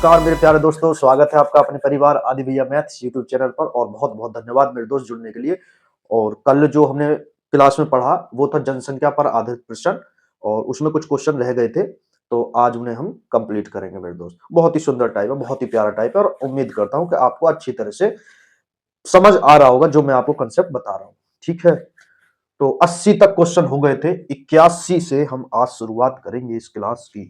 नमस्कार मेरे प्यारे दोस्तों, स्वागत है आपका अपने परिवार आदि भैया मैथ्स यूट्यूब चैनल पर। और बहुत बहुत धन्यवाद मेरे दोस्त जुड़ने के लिए। और कल जो हमने क्लास में पढ़ा वो था जनसंख्या पर आधारित प्रश्न, और उसमें कुछ क्वेश्चन रह गए थे, तो आज उन्हें हम कंप्लीट करेंगे मेरे दोस्त। बहुत ही सुंदर टाइप है, बहुत ही प्यारा टाइप है, और उम्मीद करता हूं कि आपको अच्छी तरह से समझ आ रहा होगा जो मैं आपको कंसेप्ट बता रहा हूँ। ठीक है, तो 80 तक क्वेश्चन हो गए थे, 81 से हम आज शुरुआत करेंगे इस क्लास की।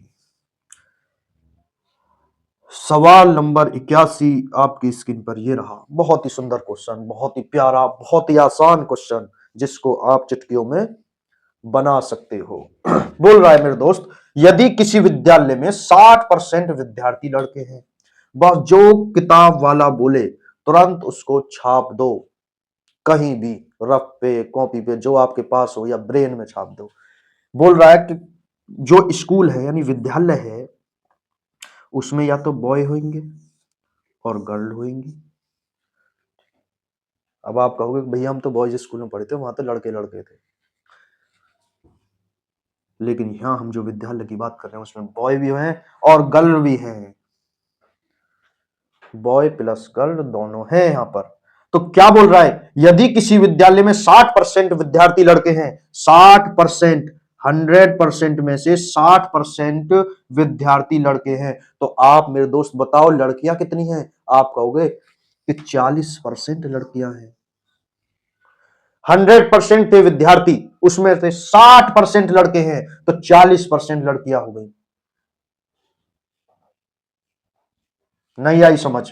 सवाल नंबर 81 आपकी स्क्रीन पर ये रहा। बहुत ही सुंदर क्वेश्चन, बहुत ही प्यारा, बहुत ही आसान क्वेश्चन, जिसको आप चुटकियों में बना सकते हो। बोल रहा है मेरे दोस्त, यदि किसी विद्यालय में 60% विद्यार्थी लड़के हैं, वह जो किताब वाला बोले तुरंत उसको छाप दो, कहीं भी, रफ पे, कॉपी पे, जो आपके पास हो, या ब्रेन में छाप दो। बोल रहा है कि जो स्कूल है यानी विद्यालय है, उसमें या तो बॉय होंगे और गर्ल होंगी। अब आप कहोगे भैया हम तो बॉयज स्कूल में पढ़े थे, वहां तो लड़के लड़के थे, लेकिन यहां हम जो विद्यालय की बात कर रहे हैं उसमें बॉय भी हैं और गर्ल भी हैं। बॉय प्लस गर्ल दोनों हैं यहां पर। तो क्या बोल रहा है, यदि किसी विद्यालय में 60% विद्यार्थी लड़के हैं, 60%, 100% में से 60% विद्यार्थी लड़के हैं, तो आप मेरे दोस्त बताओ लड़कियां कितनी हैं? आप कहोगे कि 40% लड़कियां हैं। 100% थे विद्यार्थी, उसमें से 60% लड़के हैं, तो 40% लड़कियां हो गई। नहीं आई समझ?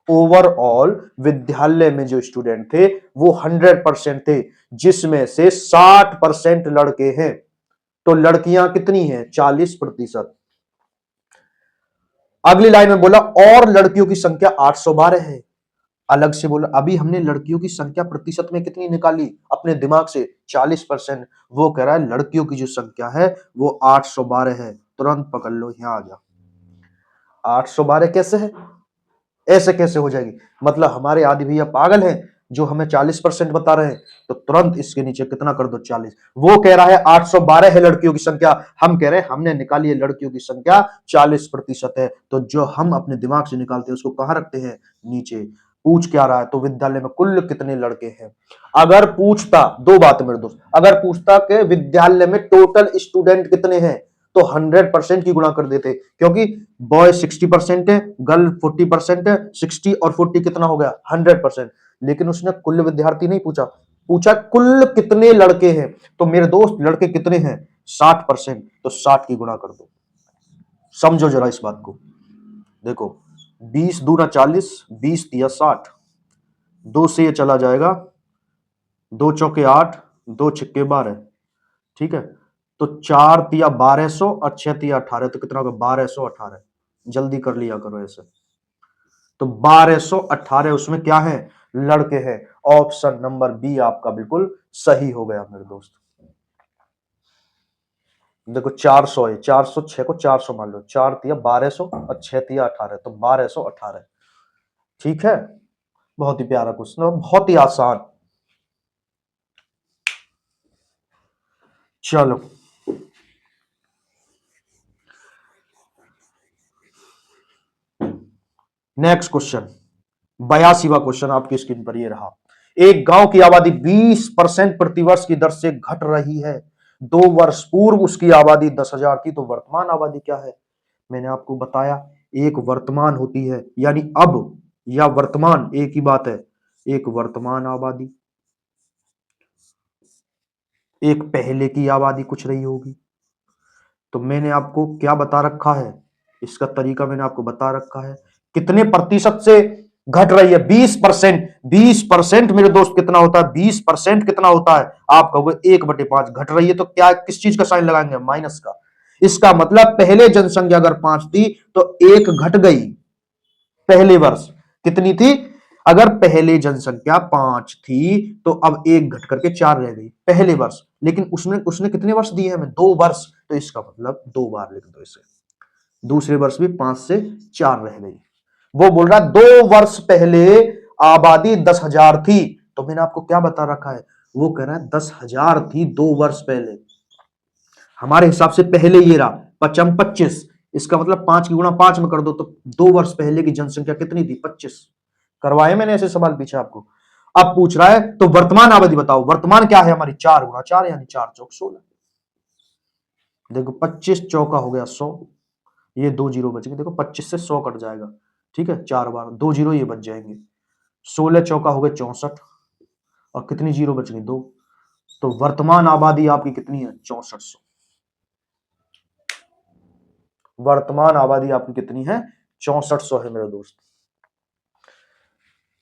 ओवरऑल विद्यालय में जो स्टूडेंट थे वो 100% थे, जिसमें से 60% लड़के हैं, तो लड़कियां कितनी हैं? 40%। अगली लाइन में बोला और लड़कियों की संख्या 812 है। अलग से बोला, अभी हमने लड़कियों की संख्या प्रतिशत में कितनी निकाली अपने दिमाग से? 40%। वो कह रहा है लड़कियों की जो संख्या है वो 812 है। तुरंत पकड़ लो, यहां आ जा। 812 कैसे है? ऐसे कैसे हो जाएगी? मतलब हमारे आदि भैया पागल हैं जो हमें 40% बता रहे हैं? तो तुरंत इसके नीचे कितना कर दो? 40। वो कह रहा है 812 है लड़कियों की संख्या, हम कह रहे हैं हमने निकाली है लड़कियों की संख्या 40% है। तो जो हम अपने दिमाग से निकालते हैं उसको कहां रखते हैं? नीचे। पूछ क्या रहा है? तो विद्यालय में कुल कितने लड़के हैं। अगर पूछता, दो बात मेरे दोस्त, अगर पूछता कि विद्यालय में टोटल स्टूडेंट कितने हैं, तो 100% की गुणा कर देते, क्योंकि बॉय 60% है, गर्ल 40% है। 60 और 40 कितना हो गया? 100%। लेकिन उसने कुल विद्यार्थी नहीं पूछा, पूछा कुल कितने लड़के हैं। तो मेरे दोस्त लड़के कितने हैं? 60%, तो 60 की गुणा कर दो। समझो जरा इस बात को। देखो, 20 दूना 40, 20 तिया 60, 2 से ये चला जाएगा, 2 चौके 8, 2 छक्के 12। ठीक है, तो 4 तिया 1200 और 6 तिया 18, तो कितना होगा? 1218। जल्दी कर लिया करो ऐसे। तो 1218 उसमें क्या है? लड़के हैं। ऑप्शन नंबर बी आपका बिल्कुल सही हो गया मेरे दोस्त। देखो 400 है, 406 को 400 मान लो, 4 तिया 1200 और 6 तिया 18, तो 1218। ठीक है, बहुत ही प्यारा क्वेश्चन और बहुत ही आसान। चलो नेक्स्ट क्वेश्चन, 82वां क्वेश्चन आपकी स्क्रीन पर ये रहा। एक गांव की आबादी 20% प्रतिवर्ष की दर से घट रही है। 2 वर्ष पूर्व उसकी आबादी 10,000 थी, तो वर्तमान आबादी क्या है? मैंने आपको बताया एक वर्तमान होती है, यानी अब या वर्तमान एक ही बात है। एक वर्तमान आबादी, एक पहले की आबादी कुछ रही होगी। तो मैंने आपको क्या बता रखा है, इसका तरीका मैंने आपको बता रखा है। कितने प्रतिशत से घट रही है? 20%। 20% मेरे दोस्त कितना होता है? 20% कितना होता है? आप कहोगे 1/5 घट रही है, तो क्या किस चीज का साइन लगाएंगे? माइनस का। इसका मतलब पहले जनसंख्या अगर 5 थी तो 1 घट गई। पहले वर्ष कितनी थी? अगर पहले जनसंख्या 5 थी तो अब 1 घट करके 4 रह गई पहले वर्ष। लेकिन उसने उसने कितने वर्ष दिए हमें? 2 वर्ष, तो इसका मतलब 2 बार लिख दो इसे। दूसरे वर्ष भी 5 से 4 रह गई। वो बोल रहा 2 वर्ष पहले आबादी 10,000 थी, तो मैंने आपको क्या बता रखा है? वो कह रहा है 10,000 थी 2 वर्ष पहले। हमारे हिसाब से पहले ये रहा 25, इसका मतलब 5 की गुणा 5 में कर दो तो 2 वर्ष पहले की जनसंख्या कितनी थी? 25। करवाए मैंने ऐसे सवाल पीछे आपको। अब पूछ रहा है तो वर्तमान आबादी बताओ। वर्तमान क्या है हमारी? 4 गुणा 4 यानी 4 चौक 16। देखो 25 चौका हो गया 100, ये 2 जीरो बच गए। देखो 25 से 100 कट जाएगा, ठीक है, 4 बार 2 जीरो ये बच जाएंगे। 16 चौका हो गए 64 और कितनी जीरो बच गई? 2। तो वर्तमान आबादी आपकी कितनी है? 6400। वर्तमान आबादी आपकी कितनी है? 6400 है मेरे दोस्त।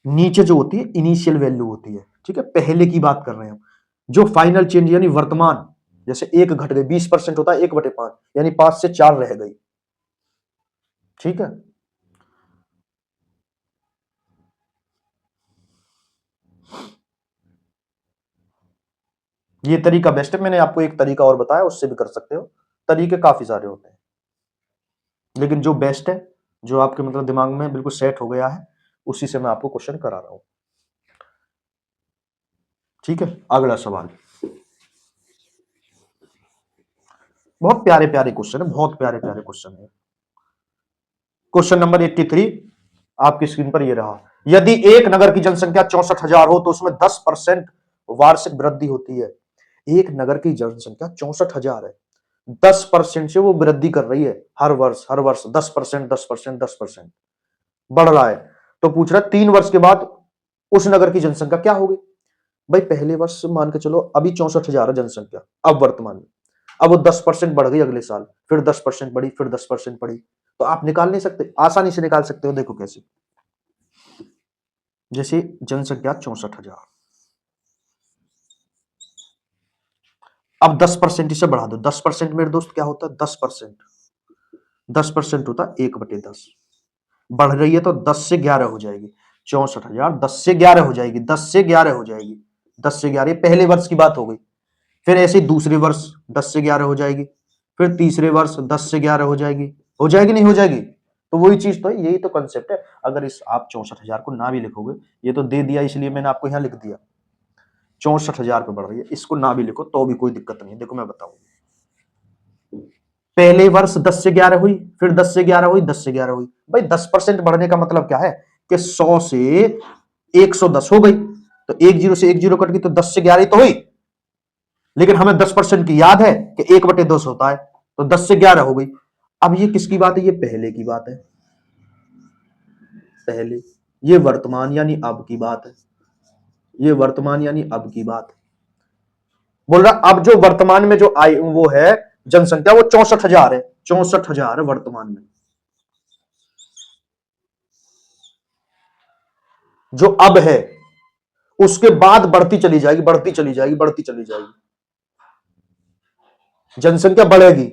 नीचे जो होती है इनिशियल वैल्यू होती है, ठीक है, पहले की बात कर रहे हैं हम। जो फाइनल चेंज यानी वर्तमान, जैसे 1 घट गई, 20% होता है 1/5 यानी 5 से 4 रह गई, ठीक है। ये तरीका बेस्ट है, मैंने आपको एक तरीका और बताया, उससे भी कर सकते हो। तरीके काफी सारे होते हैं, लेकिन जो बेस्ट है, जो आपके मतलब दिमाग में बिल्कुल सेट हो गया है, उसी से मैं आपको क्वेश्चन करा रहा हूं, ठीक है। अगला सवाल, बहुत प्यारे प्यारे क्वेश्चन है, बहुत प्यारे प्यारे क्वेश्चन है। क्वेश्चन नंबर 83 आपकी स्क्रीन पर ये रहा। यदि एक नगर की जनसंख्या 64,000 हो तो उसमें 10% वार्षिक वृद्धि होती है। एक नगर की जनसंख्या 64,000 है, 10% से वो वृद्धि कर रही है हर वर्ष 10%, 10%, 10% बढ़ रहा है। तो पूछ रहा है 3 वर्ष के बाद उस नगर की जनसंख्या क्या होगी? भाई पहले वर्ष मान के चलो अभी 64,000 है जनसंख्या, अब वर्तमान में, अब वो 10% बढ़ गई अगले साल, फिर 10% बढ़ी, फिर 10% बढ़ी। तो आप निकाल नहीं सकते? आसानी से निकाल सकते हो, देखो कैसे। जैसे जनसंख्या 64,000, अब 10% इसे बढ़ा दो। 10% मेरे दोस्त क्या होता है? 10%, 10% होता है 1/10। बढ़ रही है तो 10 से 11 हो जाएगी। 64,000 10 से 11 हो जाएगी, 10 से 11 हो जाएगी, 10 से 11 पहले वर्ष की बात हो गई। फिर ऐसे ही दूसरे वर्ष 10 से 11 हो जाएगी, फिर तीसरे वर्ष 10 से 11 हो जाएगी। हो जाएगी नहीं हो जाएगी? तो वही चीज तो है, यही तो कंसेप्ट है। अगर इस आप 64,000 को ना भी लिखोगे, ये तो दे दिया इसलिए मैंने आपको यहां लिख दिया 64,000 पे बढ़ रही है, इसको ना भी लिखो तो भी कोई दिक्कत नहीं है। देखो मैं बताऊं, पहले वर्ष 10 से 11 हुई, फिर 10 से 11 हुई, 10 से 11 हुई। भाई 10% बढ़ने का मतलब क्या है कि 100 से 110 हो गई, तो एक जीरो से एक जीरो कट गई, तो 10 से 11 तो हुई। लेकिन हमें 10% की याद है कि 1/10 होता है, तो 10 से 11 हो गई। अब ये किसकी बात है? ये पहले की बात है, पहले। ये वर्तमान यानी अब की बात है, ये वर्तमान यानी अब की बात है। बोल रहा अब जो वर्तमान में जो आई वो है जनसंख्या, वो 64,000 है, 64,000 है वर्तमान में। जो अब है उसके बाद बढ़ती चली जाएगी, बढ़ती चली जाएगी, बढ़ती चली जाएगी, जनसंख्या बढ़ेगी।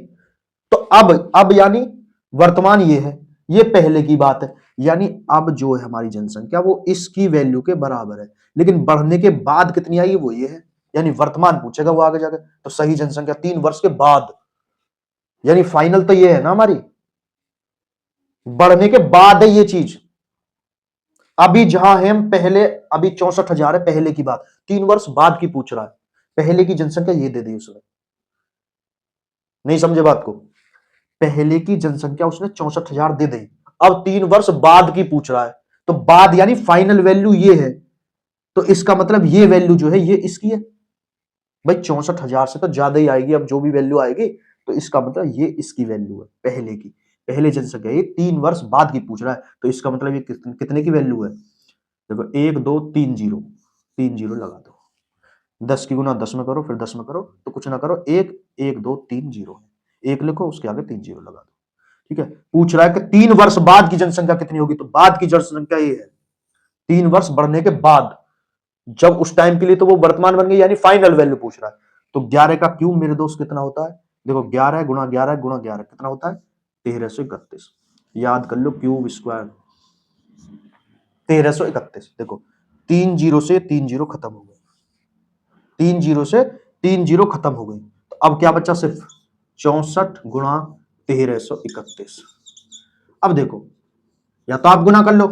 तो अब यानी वर्तमान ये है, ये पहले की बात है, यानी अब जो है हमारी जनसंख्या वो इसकी वैल्यू के बराबर है। लेकिन बढ़ने के बाद कितनी आएगी वो ये है, यानी वर्तमान पूछेगा वो आगे जाकर। तो सही जनसंख्या 3 वर्ष के बाद, यानी फाइनल तो ये है ना हमारी, बढ़ने के बाद है ये चीज। अभी जहां है हम पहले, अभी 64,000 है पहले की बात, 3 वर्ष बाद की पूछ रहा है, पहले की जनसंख्या ये दे दी उसने। नहीं समझे बात को? पहले की जनसंख्या उसने 64,000 दे दी, अब 3 वर्ष बाद की पूछ रहा है, तो बाद यानी फाइनल वैल्यू ये है, तो इसका मतलब ये वैल्यू जो है ये इसकी है। भाई 64,000 से तो ज्यादा ही आएगी, अब जो भी वैल्यू आएगी, तो इसका मतलब ये इसकी वैल्यू है पहले की, पहले जनसंख्या। ये 3 वर्ष बाद की पूछ रहा है, तो इसका मतलब ये कितने की वैल्यू है? देखो 1 2 3 जीरो, 3 जीरो लगा दो, 10 की गुना 10 में करो, फिर 10 में करो, तो कुछ ना करो, 1 1 2 3 जीरो, एक लिखो उसके आगे 3 जीरो लगा दो, ठीक है। पूछ रहा है कि 3 वर्ष बाद की जनसंख्या कितनी होगी, तो बाद की जनसंख्या ये है 3 वर्ष बढ़ने के बाद, जब उस टाइम के लिए तो वो वर्तमान बन गई, यानी फाइनल वैल्यू पूछ रहा है। तो 11 का क्यूब मेरे दोस्त कितना होता है? देखो 11 गुणा 11 गुणा 11 कितना होता है? 1331। याद कर लो, क्यूब स्क्वायर 1331। देखो 3 जीरो से 3 जीरो खत्म हो गए, 3 जीरो से 3 जीरो खत्म हो गई, तो अब क्या बचा? सिर्फ 64 गुणा 1331। अब देखो, या तो आप गुना कर लो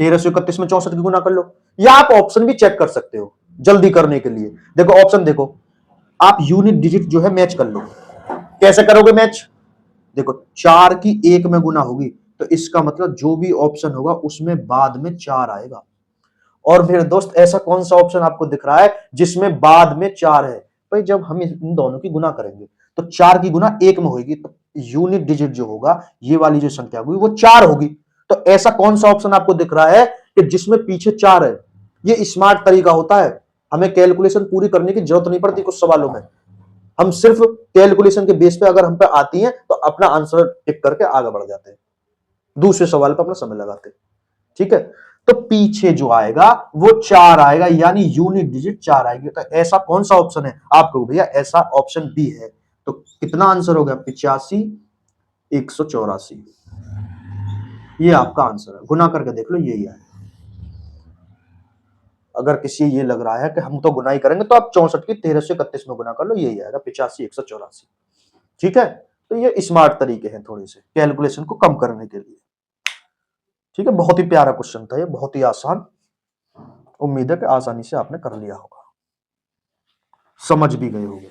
1331 में 64 की गुना कर लो, या आप ऑप्शन भी चेक कर सकते हो जल्दी करने के लिए। देखो ऑप्शन देखो, आप यूनिट डिजिट जो है मैच कर लो। कैसे करोगे मैच? देखो 4 की 1 में गुना होगी, तो इसका मतलब जो भी ऑप्शन होगा उसमें बाद में 4 आएगा। और फिर दोस्त ऐसा कौन सा ऑप्शन आपको दिख रहा है जिसमें बाद में 4 है? भाई जब हम इन दोनों की गुना करेंगे तो 4 की गुना 1 में होगी, तो यूनिट डिजिट जो होगा, ये वाली जो संख्या होगी वो 4 होगी। तो ऐसा कौन सा ऑप्शन आपको दिख रहा है कि जिसमें पीछे 4 है? ये स्मार्ट तरीका होता है, हमें कैलकुलेशन पूरी करने की जरूरत नहीं पड़ती कुछ सवालों में। हम सिर्फ कैलकुलेशन के बेस पे अगर हम पे आती है तो अपना आंसर टिक करके आगे बढ़ जाते हैं, दूसरे सवाल पे अपना समय लगाते हैं। ठीक है, तो पीछे जो आएगा वो 4 आएगा, यानी यूनिट डिजिट 4 आएगी। तो ऐसा कौन सा ऑप्शन है? आपको भैया ऐसा ऑप्शन बी है। तो कितना आंसर हो गया? 85 184, ये आपका आंसर है। गुना करके देख लो, यही है। अगर किसी ये लग रहा है कि हम तो गुना ही करेंगे, तो आप 64 की 13 से 31 में गुना कर लो, यही आएगा 85 184। ठीक है, तो ये स्मार्ट तरीके हैं थोड़े से कैलकुलेशन को कम करने के लिए। ठीक है, बहुत ही प्यारा क्वेश्चन था ये, बहुत ही आसान। उम्मीद है कि आसानी से आपने कर लिया होगा, समझ भी गए होंगे।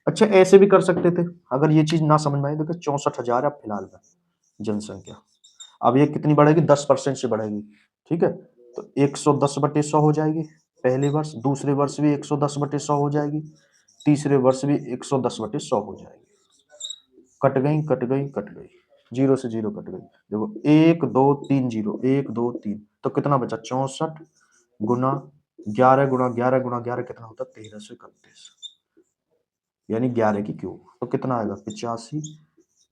अच्छा, ऐसे भी कर सकते थे अगर ये चीज ना समझ में आई। देखो 64,000 है फिलहाल में जनसंख्या, अब ये कितनी बढ़ेगी? 10% से बढ़ेगी। ठीक है, तो 110/100 हो जाएगी पहले वर्ष, दूसरे वर्ष भी 110/100 हो जाएगी, तीसरे वर्ष भी 110/100 हो जाएगी। कट गई कट गई कट गई, जीरो से जीरो कट गई। देखो 1 2 3 जीरो, 1 2 3, तो कितना बचा? 64 गुना 11 गुना 11 गुना 11 कितना होता? 13 से 31, यानी 11 की क्यूब। तो कितना आएगा? 85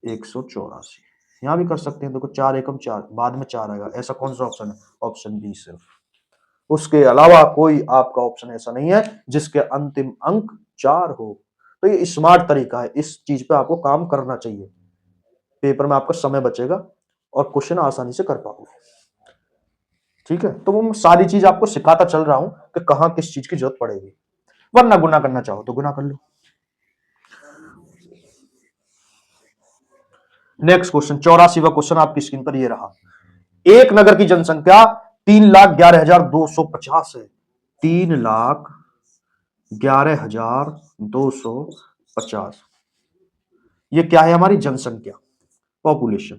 184। यहाँ भी कर सकते हैं, देखो 4 एकम 4, बाद में 4 आएगा। ऐसा कौन सा ऑप्शन है? ऑप्शन बी सिर्फ, उसके अलावा कोई आपका ऑप्शन ऐसा नहीं है जिसके अंतिम अंक 4 हो। तो ये स्मार्ट तरीका है, इस चीज पे आपको काम करना चाहिए, पेपर में आपका समय बचेगा और क्वेश्चन आसानी से कर पाओगे। ठीक है, तो वो सारी चीज आपको सिखाता चल रहा हूं कि कहां किस चीज की जरूरत पड़ेगी, वरना गुना करना चाहो तो गुना कर लो। नेक्स्ट क्वेश्चन, 84वां क्वेश्चन आपकी स्क्रीन पर ये रहा। एक नगर की जनसंख्या 3,11,250 है। 3,11,250, ये क्या है? हमारी जनसंख्या, पॉपुलेशन।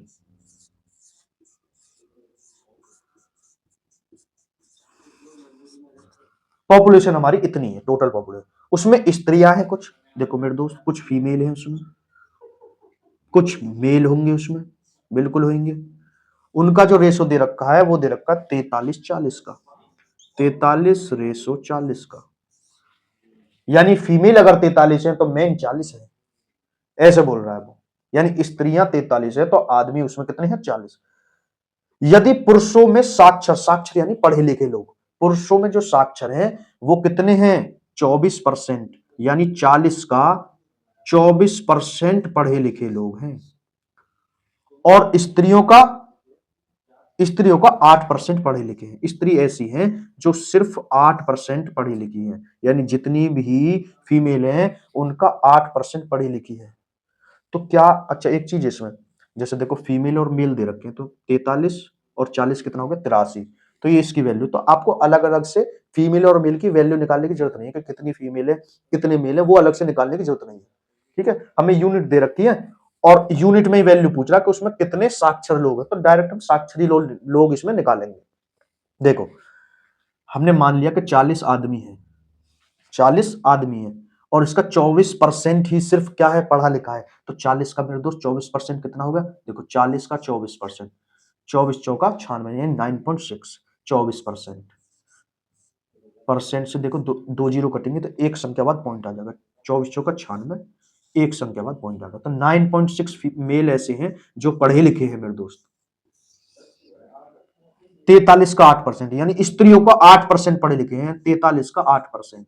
पॉपुलेशन हमारी इतनी है, टोटल पॉपुलेशन। उसमें स्त्रियां हैं कुछ, देखो मेरे दोस्त, कुछ फीमेल है उसमें, कुछ मेल होंगे उसमें, बिल्कुल होंगे। उनका जो रेशो दे रखा है वो दे रखा है 43-40 का, 43:40 का। यानी फीमेल अगर 43 है तो मेन 40 है, ऐसे बोल रहा है वो। यानी स्त्रियां 43 है तो आदमी उसमें कितने हैं? 40। यदि पुरुषों में साक्षर, साक्षर यानी पढ़े लिखे लोग, पुरुषों में जो साक्षर हैं वो कितने हैं? 24%, यानी 40 का 24% पढ़े लिखे लोग हैं। और स्त्रियों का 8% पढ़े लिखे हैं। स्त्री ऐसी हैं जो सिर्फ 8% पढ़ी लिखी हैं, यानी जितनी भी फीमेल हैं उनका 8% पढ़ी लिखी है। तो क्या, अच्छा एक चीज इसमें, जैसे देखो फीमेल और मेल दे रखे हैं, तो 43 और 40 कितना हो गया? 83। तो ये इसकी वैल्यू, तो आपको अलग अलग से फीमेल और मेल की वैल्यू निकालने की जरूरत नहीं है कि कितनी फीमेल है कितने मेल है, वो अलग से निकालने की जरूरत नहीं है। ठीक है, हमें यूनिट दे रखी है और यूनिट में ही वैल्यू पूछ रहा है कि उसमें कितने साक्षर लोग हैं, तो डायरेक्ट हम साक्षरी लोग इसमें निकालेंगे। देखो हमने मान लिया कि 40 आदमी है, 40 आदमी है और इसका 24% ही सिर्फ क्या है? पढ़ा लिखा है। तो 40 का मेरे दोस्त 24% कितना होगा? देखो 40 का 24%, 24 चौका 96, यानी 9.6, 24%। परसेंट से देखो दो जीरो कटेंगे तो एक संख्या बाद पॉइंट आ जाएगा, 24 चौका 96, एक संख्या बाद पॉइंट आ जाएगा। तो 9.6 मेल ऐसे हैं जो पढ़े लिखे हैं मेरे दोस्त। 43 का 8%, यानी स्त्रियों का 8% पढ़े लिखे हैं, 43 का 8%।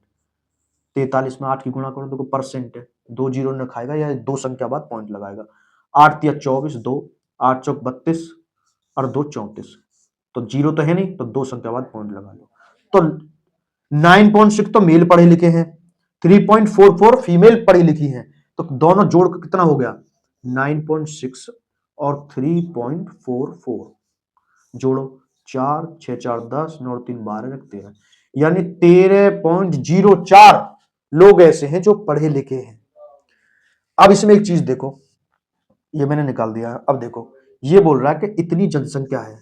43 में 8 की गुणा करो, देखो परसेंट है, दो जीरो ने खाएगा या दो संख्या बाद पॉइंट लगाएगा। 8 या 24, 2 8 चौक 32 और 2 34, तो जीरो तो है नहीं, तो दो संख्या बाद पॉइंट लगा लो। तो 9.6 तो मेल पढ़े लिखे हैं, 3.44 फीमेल पढ़ी लिखी हैं, तो दोनों जोड़ के कितना हो गया? 9.6 और 3.44 जोड़ो, 4 6 4 10, 9 3 12, 13, यानी 13.04 लोग ऐसे हैं जो पढ़े लिखे हैं। अब इसमें एक चीज देखो, ये मैंने निकाल दिया है। अब देखो, ये बोल रहा है कि इतनी जनसंख्या है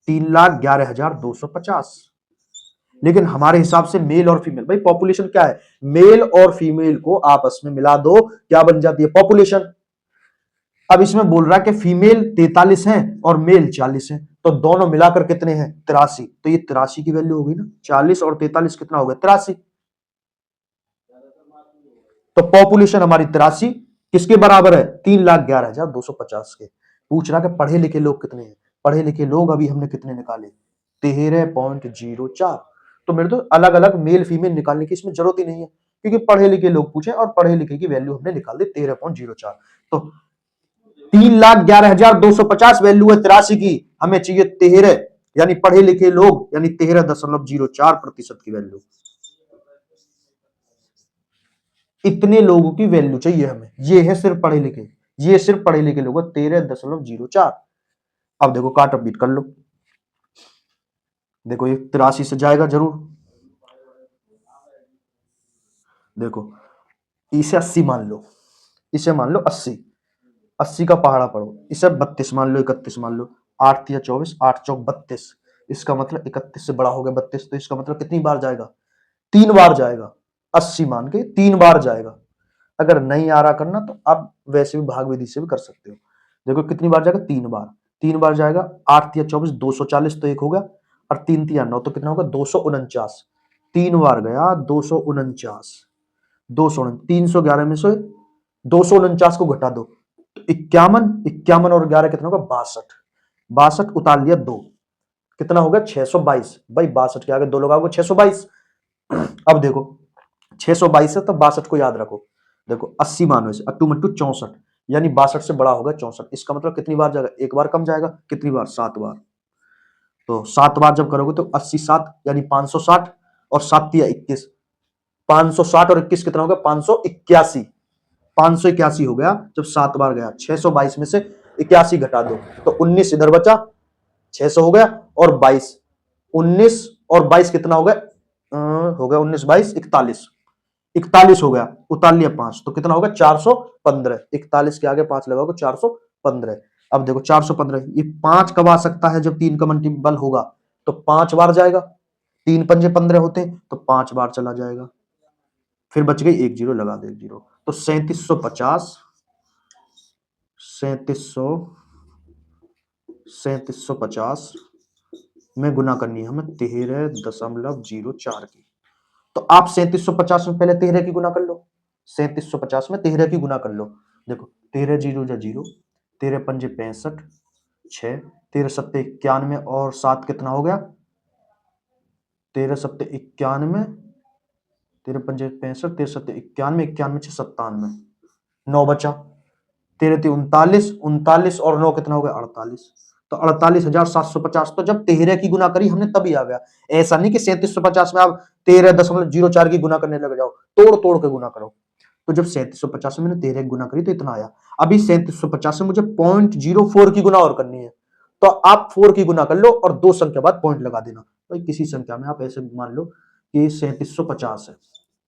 3,11,250, लेकिन हमारे हिसाब से मेल और फीमेल, भाई पॉपुलेशन क्या है, मेल और फीमेल को आपस में मिला दो, क्या बन जाती है, पॉपुलेशन। अब इसमें बोल रहा है कि फीमेल 43 है और मेल 40 है, तो दोनों मिलाकर कितने हैं, 83। तो ये 83 की वैल्यू होगी ना, 40 और 43 कितना हो गया, 83। तो पॉपुलेशन हमारी 83 किसके बराबर है, 3,11,250 के। पूछ रहा कि पढ़े लिखे लोग कितने हैं, पढ़े लिखे लोग अभी हमने कितने निकाले, 13.04। तो मेरे तो अलग अलग मेल फीमेल निकालने की इसमें जरूरत ही नहीं है, क्योंकि पढ़े लिखे लोग पूछे और पढ़े लिखे की वैल्यू हमने निकाल दी 13.04। तो 3,11,250 वैल्यू है 83 की, हमें चाहिए 13, यानी पढ़े लिखे लोग, यानी 13.04% की वैल्यू। इतने लोगों की वैल्यू चाहिए हमें, ये है सिर्फ पढ़े लिखे, ये सिर्फ पढ़े लिखे लोग 13.04। अब देखो काट बीट कर लो, देखो ये 83 से जाएगा जरूर। देखो इसे 80 मान लो, इसे मान लो 80, 80 का पहाड़ा पढ़ो, इसे 32 मान लो, 31 मान लो, 8 या 24, 8 चौक 32, इसका मतलब 31 से बड़ा हो गया 32, तो इसका मतलब कितनी बार जाएगा, 3 बार जाएगा। 80 मान के 3 बार जाएगा। अगर नहीं आ रहा करना तो आप वैसे भी भाग विधि से भी कर सकते हो। देखो कितनी बार जाएगा, 3 बार, 3 बार जाएगा, 8 या 24, 240 तो एक हो गया, और 3 या 9 तो कितना होगा, 249। 3 बार गया 249, 311 में से 249 को घटा दो, तो 51, 51 और 11 कितना होगा, 62, 62 उतार लिया 2, कितना हो गया, 622। भाई 62 के आगे 2 लगाओगे 622। अब देखो 622 है तो 62 को याद रखो, देखो 80 मानो इसे, 2 मट्टू 64, यानी 62 से बड़ा होगा 64। इसका मतलब कितनी बार जाएगा, एक बार कम जाएगा, कितनी बार, 7 बार। तो 7 बार जब करोगे तो 80 7 यानी 560, और 7 या 21, 560 और 21 कितना हो गया, 581, 581 हो गया जब 7 बार गया। 622 में से 81 घटा दो तो 19 इधर बचा, 600 हो गया, और 22, 19 और 22 कितना हो गया, हो गया 19 22 41, 41 हो गया, उतार लिया 5, तो कितना होगा, 415। 41 के आगे 5 लगाओगे 415। अब देखो 415, ये 5 कब आ सकता है, जब 3 का मल्टीपल होगा, तो 5 बार जाएगा, 3 पंजे 15 होते हैं तो 5 बार चला जाएगा, फिर बच गई 1 जीरो, लगा दे 1 जीरो। तो 3750, 3750 में गुना करनी है हमें 13.04 की। तो आप 3750 में पहले 13 की गुना कर लो, 3750 में 13 की गुना कर लो। देखो 13 जीरो जा जीरो, 13 पंजे 65, 6, 13 सत्ते 91 और 7 कितना हो गया, 13 सत्ते 91, 13 पंजे 65, 13 सत्ते 91, 91 6 97, 9 बचा, 13 ती 39, 39 और 9 कितना हो गया, 48। तो 48,750, तो जब 13 की गुना करी हमने तभी आ गया। ऐसा नहीं कि 3750 में आप 13.04 की गुना करने लग जाओ, तोड़ तोड़ के गुना करो। तो जब 3750 में मैंने 13 की गुना करी तो इतना आया। अभी 3750 में मुझे 0.04 की गुना और करनी है, तो आप 4 की गुना कर लो और 2 संख्या बाद पॉइंट लगा देना। भाई किसी संख्या में आप ऐसे मान लो कि 3750 है,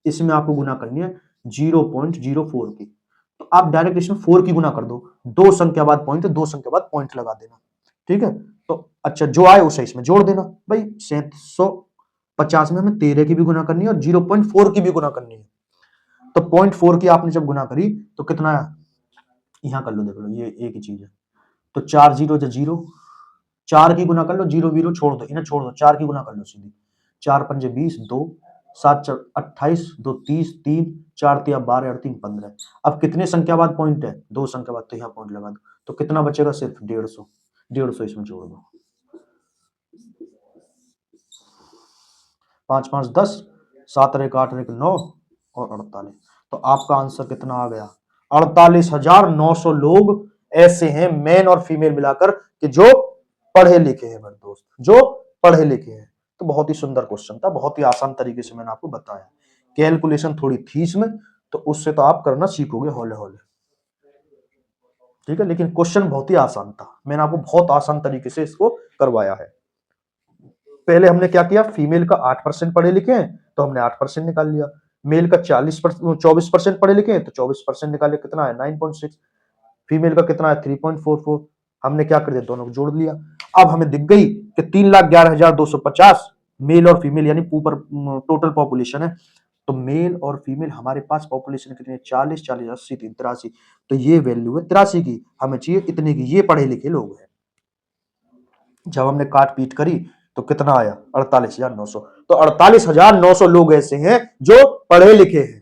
इसमें आपको गुना करनी है 0.04 की, तो आप डायरेक्ट इसमें 4 की गुना कर दो, 2 संख्या बाद पॉइंट, 2 संख्या बाद पॉइंट लगा देना, ठीक है। तो अच्छा जो आए उसे इसमें जोड़ देना। भाई 3750 में हमें 13 की भी गुना करनी है और 0.4 की भी गुना करनी है। तो 0.4 की आपने जब गुना करी तो कितना आया, यहां कर लो, देख लो ये एक ही चीज है। तो 4 जीरो जो जीरो, 4 की गुना कर लो, जीरो जीरो छोड़ दो, इन्हें छोड़ दो, 4 की गुना कर लो सीधी, 4 पंजे 20, 2 7 28, 2 30, 3 4 तिया 12 और 3 15। अब कितने संख्या बाद पॉइंट है, 2 संख्या बाद, तो यहाँ पॉइंट लगा दो, तो कितना बचेगा, सिर्फ 150, 150 इसमें जोड़ दो, 5 5 10, 7 एक 8 एक 9 और 48। तो आपका आंसर कितना आ गया, 48,900 लोग ऐसे हैं मेन और फीमेल मिलाकर कि जो पढ़े लिखे हैं मेरे दोस्त, जो पढ़े लिखे हैं। तो बहुत ही सुंदर क्वेश्चन था, बहुत ही आसान तरीके से मैंने आपको बताया। कैलकुलेशन थोड़ी थी इसमें, तो उससे तो आप करना सीखोगे हौले हौले, ठीक है, लेकिन क्वेश्चन बहुत ही आसान था, मैंने आपको बहुत आसान तरीके से इसको करवाया है। पहले हमने क्या किया, फीमेल का 8% पढ़े लिखे हैं तो हमने 8% निकाल लिया, मेल का 24% पढ़े लिखे हैं, तो 24% निकाले, कितना है 9.6। फीमेल का कितना है 3.44। हमने क्या कर दिया, दोनों को जोड़ लिया। अब हमें दिख गई कि 3,11,250 मेल और फीमेल यानी ऊपर टोटल पॉपुलेशन है। तो मेल और फीमेल हमारे पास पॉपुलेशन कितनी है, 40, 40, 80, 83। तो ये वैल्यू है 83 की, हमें चाहिए इतने की। ये पढ़े लिखे लोग हैं। जब हमने काट पीट करी तो कितना आया, 48,900। तो 48,900 लोग ऐसे हैं जो पढ़े लिखे हैं।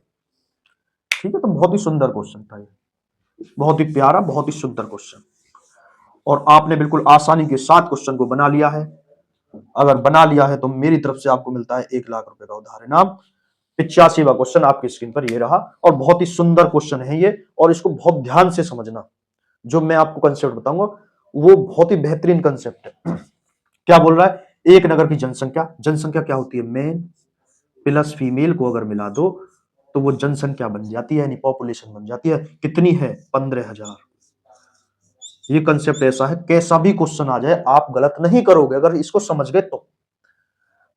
ठीक है, तो बहुत ही सुंदर क्वेश्चन था ये, बहुत ही प्यारा, बहुत ही सुंदर क्वेश्चन। और आपने बिल्कुल आसानी के साथ क्वेश्चन को बना लिया है। अगर बना लिया है तो मेरी तरफ से आपको मिलता है 1,00,000 रुपए का उधार इनाम। 85वां क्वेश्चन आपकी स्क्रीन पर ये रहा, और बहुत ही सुंदर क्वेश्चन है ये, और इसको बहुत ध्यान से समझना। जो मैं आपको कंसेप्ट बताऊंगा वो बहुत ही बेहतरीन कंसेप्ट है। क्या बोल रहा है, एक नगर की जनसंख्या, जनसंख्या क्या होती है, मेन प्लस फीमेल को अगर मिला दो तो वो जनसंख्या बन जाती है, यानी पॉपुलेशन बन जाती है। कितनी है, 15,000। ये कंसेप्ट ऐसा है, कैसा भी क्वेश्चन आ जाए आप गलत नहीं करोगे अगर इसको समझ गए तो।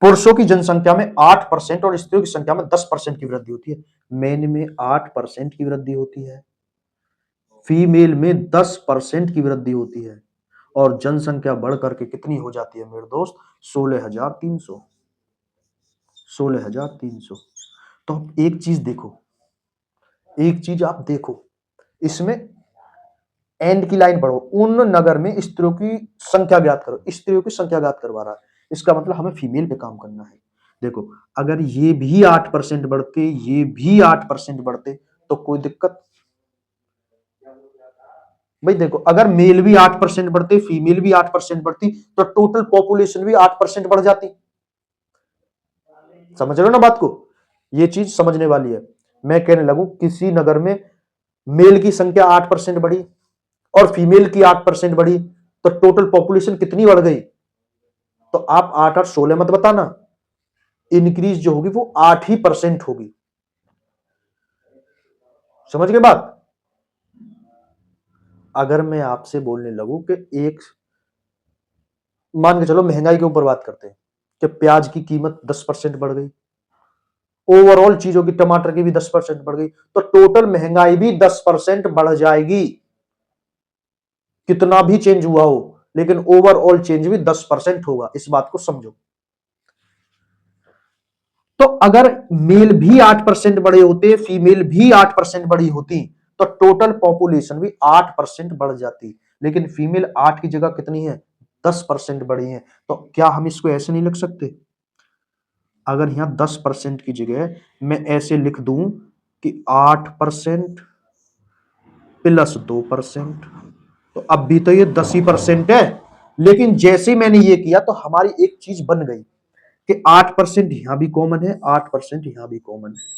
पुरुषों की जनसंख्या में 8% और स्त्रियों की संख्या में 10% की वृद्धि होती है। मेन में 8% की वृद्धि होती है, फीमेल में 10% की वृद्धि होती है, और जनसंख्या बढ़ करके कितनी हो जाती है मेरे दोस्त, 16,300। 16,300। तो अब एक चीज देखो, एक चीज आप देखो, इसमें एंड की लाइन पढ़ो, उन नगर में स्त्रियों की संख्या ज्ञात करो। स्त्रियों की संख्या ज्ञात करवा रहा है, इसका मतलब हमें फीमेल पे काम करना है। देखो, अगर ये भी 8% बढ़ते, ये भी 8% बढ़ते तो कोई दिक्कत। भाई देखो, अगर मेल भी 8% बढ़ते, फीमेल भी 8% बढ़ती, तो टोटल पॉपुलेशन भी 8% बढ़ जाती। समझ रहे हो ना बात को, ये चीज समझने वाली है। मैं कहने लगूं किसी नगर में मेल की संख्या 8% बढ़ी और फीमेल की 8% बढ़ी, तो टोटल पॉपुलेशन कितनी बढ़ गई, तो आप 8 और 16 मत बताना, इंक्रीज जो होगी वो 8% होगी। समझ गए बात। अगर मैं आपसे बोलने लगूं कि एक, मान के चलो महंगाई के ऊपर बात करते हैं कि प्याज की कीमत 10% बढ़ गई, ओवरऑल चीजों की, टमाटर की भी 10% बढ़ गई, तो टोटल महंगाई भी 10% बढ़ जाएगी। कितना भी चेंज हुआ हो, लेकिन ओवरऑल चेंज भी 10% होगा, इस बात को समझो। तो अगर मेल भी 8% बड़े होते, फीमेल भी 8% बड़ी होती, तो टोटल पॉपुलेशन भी 8% बढ़ जाती। लेकिन फीमेल 8 की जगह कितनी है, 10% बढ़ी है। तो क्या हम इसको ऐसे नहीं लिख सकते, अगर यहां 10% की जगह मैं ऐसे लिख दूं कि 8% प्लस 2%, तो अब भी तो ये 10% है। लेकिन जैसे ही मैंने ये किया तो हमारी एक चीज बन गई कि 8% यहां भी कॉमन है, 8% यहां भी कॉमन है।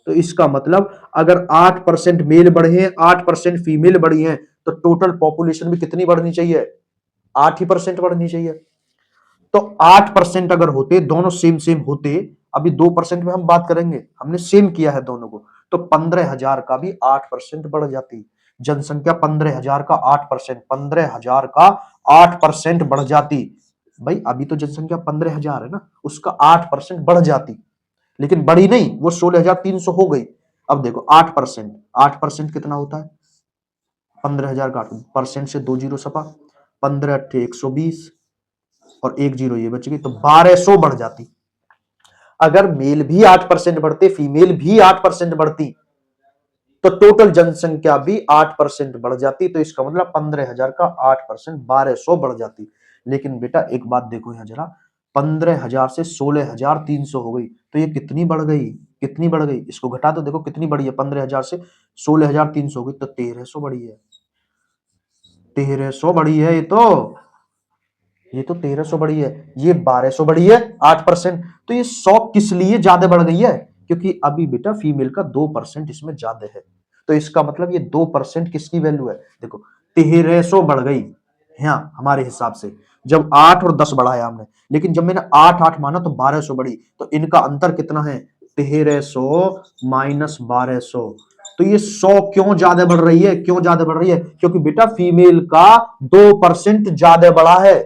तो इसका मतलब अगर 8% मेल बढ़े हैं, 8% फीमेल बढ़ी हैं, तो टोटल पॉपुलेशन भी कितनी बढ़नी चाहिए, 8% बढ़नी चाहिए। तो 8% अगर होते, दोनों सेम सेम होते, अभी 2% में हम बात करेंगे, हमने सेम किया है दोनों को, तो 15,000 का भी 8% बढ़ जाती। जनसंख्या 15,000 का 8%, 15,000 का 8% बढ़ जाती। भाई अभी तो जनसंख्या 15,000 है ना, उसका 8% बढ़ जाती, लेकिन बढ़ी नहीं, वो 16,300 हो गई। अब देखो 8%, 8% कितना होता है, 15,000 का 8% से 2 जीरो सपा, 15 अट्ठे 120, और 1 जीरो ये बच गई, तो 1200 बढ़ जाती। अगर मेल भी 8% बढ़ते, फीमेल भी 8% बढ़ती, तो टोटल जनसंख्या भी 8% बढ़ जाती। तो इसका मतलब 15,000 का 8%, 1200 बढ़ जाती। लेकिन बेटा एक बात देखो यहां जरा, 15,000 से 16,300 हो गई, तो ये कितनी बढ़ गई, कितनी बढ़ गई, इसको घटा दो, देखो कितनी बढ़ी है, 15,000 से 16,300 हो गई, तो 1300 बढ़ी है, 1300 बढ़ी है। ये तो 1300 बढ़ी है, ये 1200 बढ़ी है, 8%। तो ये 100 किस लिए ज्यादा बढ़ गई है, क्योंकि अभी बेटा फीमेल का 2% इसमें ज्यादा है। तो इसका मतलब ये 2% किसकी वैल्यू है, देखो 1300 बढ़ गई यहाँ हमारे हिसाब से, जब 8 और 10 बढ़ाया हमने। लेकिन जब मैंने 8 8 माना तो 1200 बढ़ी, तो इनका अंतर कितना है, 1300 माइनस 1200। तो ये 100 क्यों ज्यादा बढ़ रही है, क्यों ज्यादा बढ़ रही है, क्योंकि बेटा फीमेल का 2% ज्यादा बढ़ा है।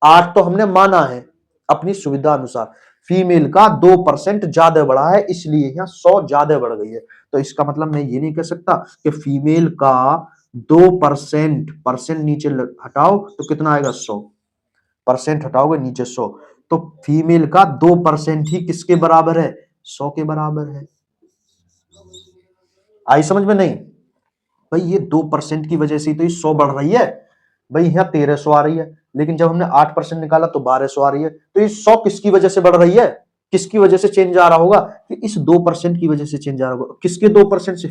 8 तो हमने माना है अपनी सुविधा अनुसार, फीमेल का 2% ज्यादा बढ़ा है, इसलिए यहाँ 100 ज्यादा बढ़ गई है। तो इसका मतलब मैं ये नहीं कह सकता कि फीमेल का 2% परसेंट नीचे हटाओ तो कितना आएगा 100%, हटाओगे नीचे 100, तो फीमेल का 2% ही किसके बराबर है, 100 के बराबर है। आई समझ में नहीं भाई, ये 2% की वजह से तो ये 100 बढ़ रही है भाई, यहाँ 1300 आ रही है, लेकिन जब हमने 8% निकाला तो 1200 आ रही है। तो ये 100 किसकी वजह से बढ़ रही है, किसकी वजह से चेंज आ रहा होगा, कि इस 2% की वजह से चेंज आ रहा होगा। किसके 2% से,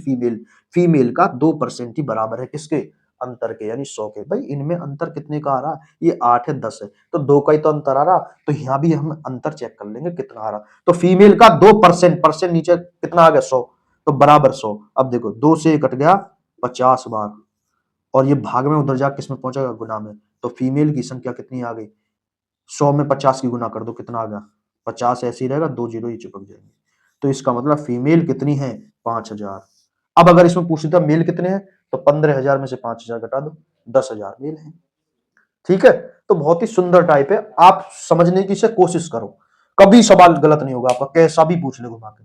फीमेल का 2% ही बराबर है किसके, अंतर के, यानी 100 के। भाई इनमें अंतर कितने का आ रहा, ये 8 है 10 है, तो 2 का ही तो अंतर आ रहा, तो यहाँ भी हम अंतर चेक कर लेंगे कितना आ रहा। तो फीमेल का 2%, परसेंट नीचे कितना आ गया 100, तो बराबर 100। अब देखो 2 से कट गया 50 बार, और ये भाग में उधर जा किस में पहुंचेगा, गुना में। तो फीमेल की संख्या कितनी आ गई, 100 में 50 की गुना कर दो कितना आ गया 50, ऐसे ही रहेगा, 2 जीरो ही चिपक जाएंगे। तो इसका मतलब फीमेल कितनी है, 5000। अब अगर इसमें पूछ लेता मेल कितने हैं, तो 15,000 में से 5000 घटा दो, 10,000 मेल है। ठीक है, तो बहुत ही सुंदर टाइप है, आप समझने की से कोशिश करो, कभी सवाल गलत नहीं होगा आपका, कैसा भी पूछ ले घुमा के।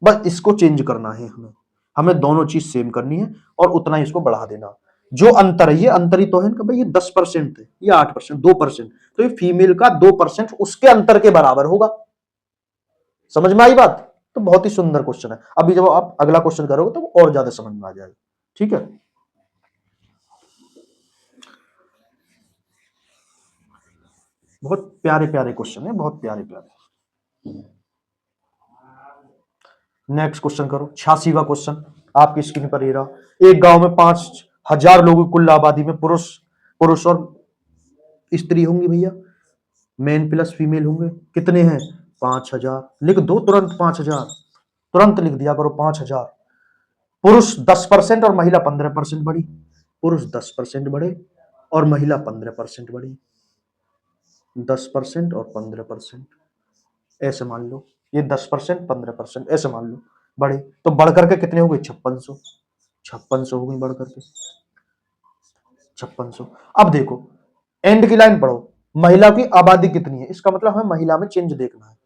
बस इसको चेंज करना है हमें, हमें दोनों चीज सेम करनी है और उतना ही इसको बढ़ा देना। जो अंतर है, ये अंतर ही तो है इनका भाई, ये 10% है, ये 8%, 2%, तो ये फीमेल का 2% उसके अंतर के बराबर होगा। समझ में आई बात, तो बहुत ही सुंदर क्वेश्चन है। अभी जब आप अगला क्वेश्चन करोगे तो और ज्यादा समझ में आ जाएगा। ठीक है, बहुत प्यारे प्यारे क्वेश्चन है, बहुत प्यारे प्यारे। नेक्स्ट क्वेश्चन करो, 86वां क्वेश्चन आपकी स्क्रीन पर ये रहा। एक गांव में 5,000 लोगों की कुल आबादी में पुरुष पुरुष और स्त्री होंगी भैया, मेन प्लस फीमेल होंगे, कितने हैं, 5,000। लिख दो तुरंत 5,000, तुरंत लिख दिया करो 5,000। पुरुष 10% और महिला 15% बढ़ी, पुरुष 10% बढ़े और महिला 15% बढ़ी, 10% और 15%, ऐसे मान लो, ये 10% 15% ऐसे मान लो बढ़े, तो बढ़ करके कितने हो गए, 5600, 5600 हो गई बढ़ करके 5600। अब देखो एंड की लाइन पढ़ो, महिला की आबादी कितनी है, इसका मतलब हमें महिला में चेंज देखना है,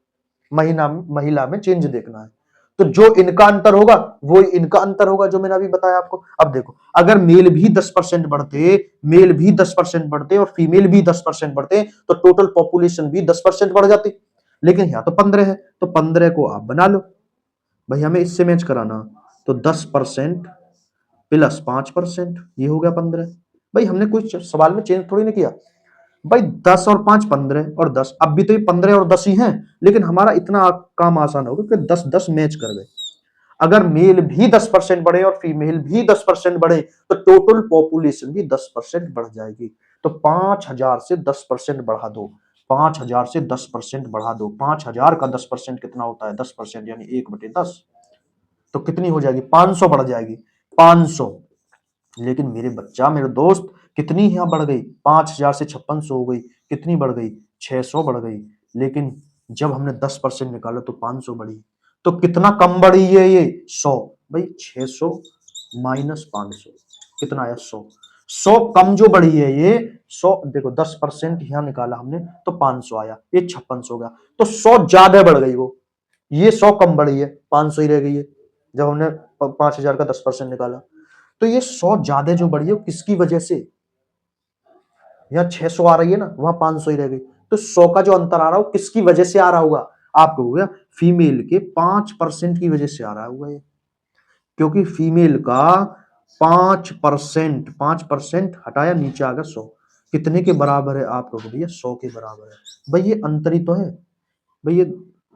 महिला में चेंज देखना है। तो जो इनका अंतर होगा वो इनका अंतर होगा, जो मैंने अभी बताया आपको। अब देखो अगर मेल भी 10% बढ़ते, मेल भी 10% बढ़ते और फीमेल भी 10% बढ़ते, तो टोटल पॉपुलेशन भी 10% बढ़ जाती, लेकिन यहाँ तो 15 है, तो 15 को आप बना लो भाई, हमें इससे मैच कराना, तो 10% प्लस 5%, ये हो गया 15। भाई हमने कुछ सवाल में चेंज थोड़ी ना किया भाई, 10 और 5 15 और 10, अब भी तो ये 15 और 10 ही हैं, लेकिन हमारा इतना काम आसान होगा कि 10 10 मैच कर गए। अगर मेल भी 10% बढ़े और फीमेल भी 10% बढ़े, तो टोटल पॉपुलेशन भी 10% बढ़ जाएगी। तो 5,000 से 10% बढ़ा दो, 5,000 से 10% बढ़ा दो, 5,000 का 10% कितना होता है, 10% यानी 1/10, तो कितनी हो जाएगी, 500 बढ़ जाएगी, 500। लेकिन मेरे बच्चा, मेरे दोस्त, कितनी यहाँ बढ़ गई, 5,000 से 5600 हो गई, कितनी बढ़ गई, 600 बढ़ गई। लेकिन जब हमने 10% निकाला तो 500 बढ़ी, तो कितना कम बढ़ी है ये, 100। भाई 600 माइनस 500 कितना आया, 100। 100 कम जो बढ़ी है ये 100, देखो 10% यहाँ निकाला हमने तो 500 आया, ये 5600 हो गया, तो 100 ज्यादा बढ़ गई वो, ये 100 कम बढ़ी है, 500 ही रह गई है जब हमने 5,000 का 10% निकाला। तो ये 100 ज्यादा जो बढ़ी है वो किसकी वजह से, यहाँ 600 आ रही है ना, वहां 500 ही रह गई, तो 100 का जो अंतर आ रहा है वो किसकी वजह से आ रहा होगा, आप कहोगे फीमेल के 5% की वजह से आ रहा होगा ये, क्योंकि फीमेल का 5% हटाया, नीचे आ गया 100, कितने के बराबर है, आप कहोगे भैया 100 के बराबर है। भाई ये अंतर ही तो है भाई,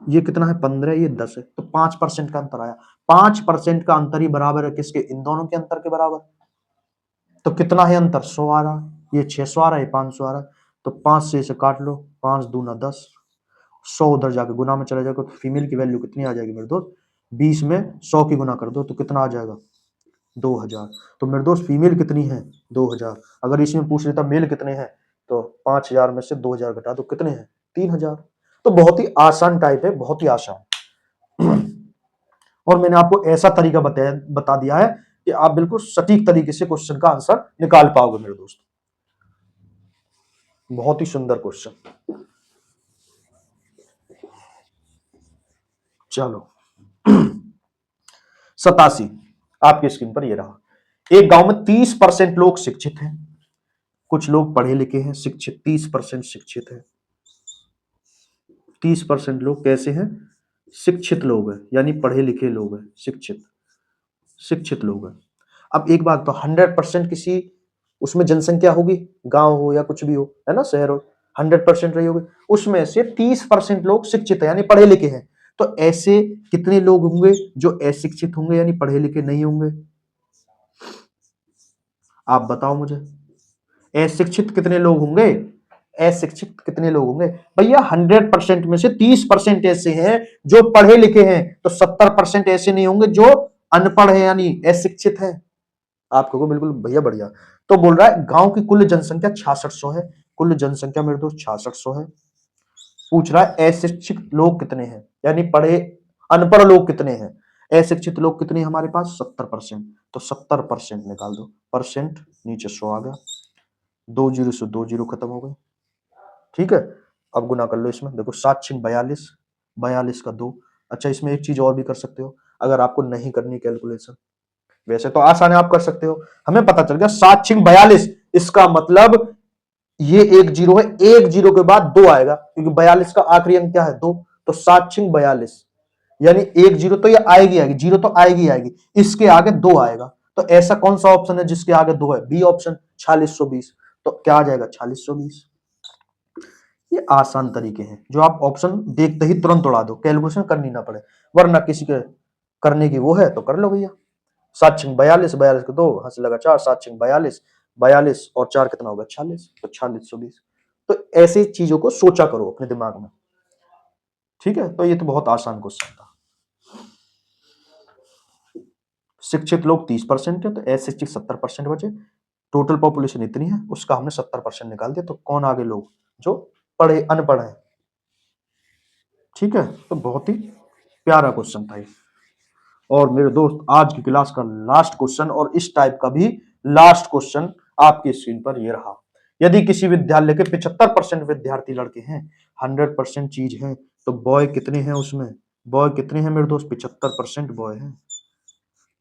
ये कितना है, 15, ये 10 है, तो 5% का अंतर आया, 5% का अंतर ही बराबर है किसके, इन दोनों के अंतर के बराबर। तो कितना है अंतर, 100 आ रहा, ये 600 आ रहा है, 500 आ रहा है, तो 5 से इसे काट लो, 5 दूना 10, 100 उधर जाके गुना में चला जाएगा, तो फीमेल की वैल्यू कितनी आ जाएगी मेरे दोस्त, 20 में 100 की गुना कर दो तो कितना आ जाएगा, 2,000। तो मेरे दोस्त फीमेल कितनी है, 2,000। अगर इसमें पूछ लेता मेल कितने हैं, तो 5,000 में से 2,000 घटा दो, कितने हैं, 3,000। तो बहुत ही आसान टाइप है, बहुत ही आसान। और मैंने आपको ऐसा तरीका बता दिया है कि आप बिल्कुल सटीक तरीके से क्वेश्चन का आंसर निकाल पाओगे मेरे दोस्त। बहुत ही सुंदर क्वेश्चन। चलो 87 आपकी स्क्रीन पर ये रहा। एक गांव में 30% लोग शिक्षित हैं, कुछ लोग पढ़े लिखे हैं, शिक्षित 30% शिक्षित है। 30% लोग कैसे हैं? शिक्षित लोग हैं, यानी पढ़े लिखे लोग हैं, शिक्षित लोग हैं। अब एक बात तो 100% किसी उसमें जनसंख्या होगी, गांव हो या कुछ भी हो, है ना, शहर हो, 100% रही होगी, उसमें से 30% लोग शिक्षित है यानी पढ़े लिखे हैं। तो ऐसे कितने लोग होंगे जो अशिक्षित होंगे यानी पढ़े लिखे नहीं होंगे? आप बताओ मुझे, अशिक्षित कितने लोग होंगे? अशिक्षित कितने लोग होंगे भैया? 100% में से 30% ऐसे हैं जो पढ़े लिखे हैं, तो 70% ऐसे नहीं होंगे जो अनपढ़ है यानी अशिक्षित है। आप कहोगे बिल्कुल भैया बढ़िया। तो बोल रहा है गांव की कुल जनसंख्या 6600 है, कुल जनसंख्या मेरे दोस्त 6600 है। पूछ रहा है अशिक्षित लोग कितने हैं, यानी पढ़े अनपढ़ लोग कितने हैं? अशिक्षित लोग कितने हमारे पास? 70%। तो 70% निकाल दो, परसेंट नीचे 100 आ गया, 2 जीरो से 2 जीरो खत्म हो गए। ठीक है, अब गुना कर लो इसमें, देखो 7 छिंग 42, 42 का 2। अच्छा, इसमें एक चीज और भी कर सकते हो, अगर आपको नहीं करनी कैलकुलेशन, वैसे तो आसान है, आप कर सकते हो। हमें पता चल गया 7 छिंग 42, इसका मतलब ये एक जीरो है, एक जीरो के बाद 2 आएगा, क्योंकि 42 का आखिरी अंक क्या है? 2। तो 7 छिंग 42 यानी एक जीरो तो ये आएगी, जीरो तो आएगी, इसके आगे 2 आएगा। तो ऐसा कौन सा ऑप्शन है जिसके आगे 2 है? B option, 4620। तो क्या आ जाएगा? 4620। ये आसान तरीके हैं जो आप ऑप्शन देखते ही तुरंत उड़ा दो, कैलकुलेशन करनी ना पड़े, वरना किसी के करने की वो है तो कर लो भैया। 7 छिंग 42, 42 को 2 हंस लगा 4, 7 छिंग 42, 42 और 4 कितना होगा? 46, तो 4620। तो ऐसी चीजों को सोचा करो अपने दिमाग में, ठीक है। तो ये तो बहुत आसान क्वेश्चन था। शिक्षित लोग 30% है, तो अशिक्षित 70% बचे। टोटल पॉपुलेशन इतनी है, उसका हमने 70% निकाल दिया, तो कौन आगे? लोग जो पढ़े अनपढ़ है। ठीक है, तो बहुत ही प्यारा क्वेश्चन था ये। और मेरे दोस्त आज की क्लास का लास्ट क्वेश्चन, और इस टाइप का भी लास्ट क्वेश्चन आपकी स्क्रीन पर ये रहा। यदि किसी विद्यालय के 75% विद्यार्थी लड़के हैं, 100% चीज है, तो बॉय कितने हैं उसमें? बॉय कितने हैं मेरे दोस्त? 75% बॉय हैं।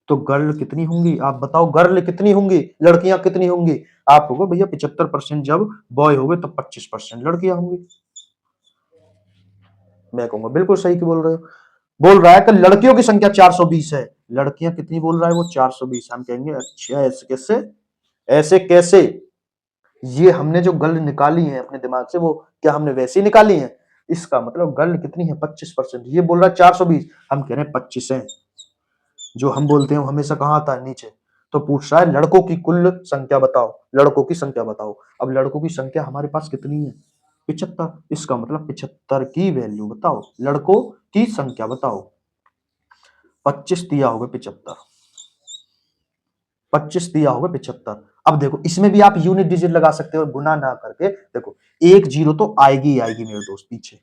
तो गर्ल कितनी होंगी? आप बताओ, गर्ल कितनी होंगी, लड़कियां कितनी होंगी? आप होगा भैया 75% जब बॉय हो गए तो 25% लड़कियां होंगी। मैं कहूंगा बिल्कुल सही की बोल रहे हो। बोल रहा है कि लड़कियों की संख्या 420 है, लड़कियां कितनी बोल रहा है वो? 420। हम कहेंगे अच्छा ऐसे कैसे, ऐसे कैसे? ये हमने जो गर्ल निकाली है अपने दिमाग से, वो क्या हमने वैसी निकाली है? इसका मतलब गर्ल कितनी है? 25%। ये बोल रहा है 420, हम कह रहे हैं 25 है। जो हम बोलते हैं हमेशा कहाँ आता है? नीचे। तो पूछ रहा है लड़कों की कुल संख्या बताओ, लड़कों की संख्या बताओ। अब लड़कों की संख्या हमारे पास कितनी है? 75। इसका मतलब 75 की वैल्यू बताओ, लड़कों की संख्या बताओ। 25 दिया होगा 75, 25 दिया होगा 75। अब देखो इसमें भी आप यूनिट डिजिट लगा सकते हो, गुना ना करके। देखो एक जीरो तो आएगी मेरे दोस्त पीछे,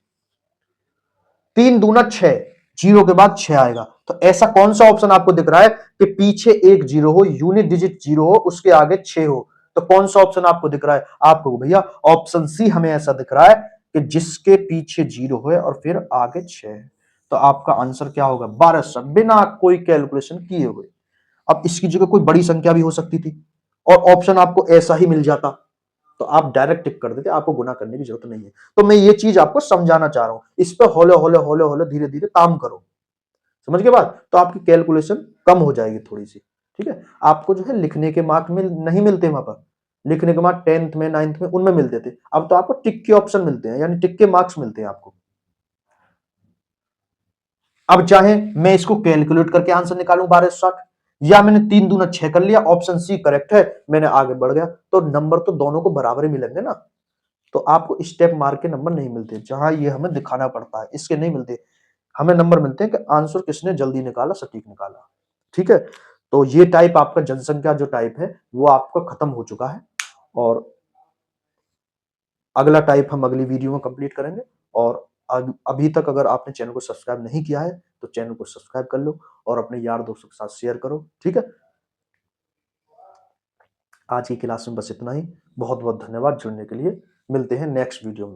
3 दूना 6, जीरो के बाद 6 आएगा। तो ऐसा कौन सा ऑप्शन आपको दिख रहा है कि पीछे एक जीरो हो, यूनिट डिजिट जीरो हो, उसके आगे 6 हो? तो कौन सा ऑप्शन आपको दिख रहा है? आपको भैया ऑप्शन सी हमें ऐसा दिख रहा है कि जिसके पीछे जीरो है और फिर आगे 6 है। तो आपका आंसर क्या होगा? 1200, बिना कोई कैलकुलेशन किए हुए। अब इसकी जगह कोई बड़ी संख्या भी हो सकती थी और ऑप्शन आपको ऐसा ही मिल जाता, तो आप डायरेक्ट टिक कर देते, आपको गुना करने की जरूरत नहीं है। तो मैं ये चीज आपको समझाना चाह रहा हूं, इस पे हौले हौले हौले हौले धीरे धीरे काम करो, समझ के बाद तो आपकी कैलकुलेशन कम हो जाएगी थोड़ी सी। ठीक है, आपको जो है लिखने के मार्क में नहीं मिलते, वहां पर लिखने के मार्क 10th में 9th में उनमें मिलते थे, अब तो आपको टिक के ऑप्शन मिलते हैं, यानी टिक के मार्क्स मिलते हैं आपको। अब चाहे मैं इसको कैलकुलेट करके आंसर निकालूं 1260, या मैंने 3 दूना 6 कर लिया, ऑप्शन सी करेक्ट है, मैंने आगे बढ़ गया, तो नंबर तो दोनों को बराबर ही मिलेंगे ना। तो आपको स्टेप मार के नंबर नहीं मिलते, जहां ये हमें दिखाना पड़ता है इसके नहीं मिलते। हमें नंबर मिलते हैं कि आंसर किसने जल्दी निकाला, सटीक निकाला। ठीक है, तो ये टाइप आपका जनसंख्या जो टाइप है वो आपका खत्म हो चुका है, और अगला टाइप हम अगली वीडियो में कंप्लीट करेंगे। और अभी तक अगर आपने चैनल को सब्सक्राइब नहीं किया है तो चैनल को सब्सक्राइब कर लो और अपने यार दोस्तों के साथ शेयर करो। ठीक है, आज की क्लास में बस इतना ही। बहुत बहुत धन्यवाद जुड़ने के लिए, मिलते हैं नेक्स्ट वीडियो में।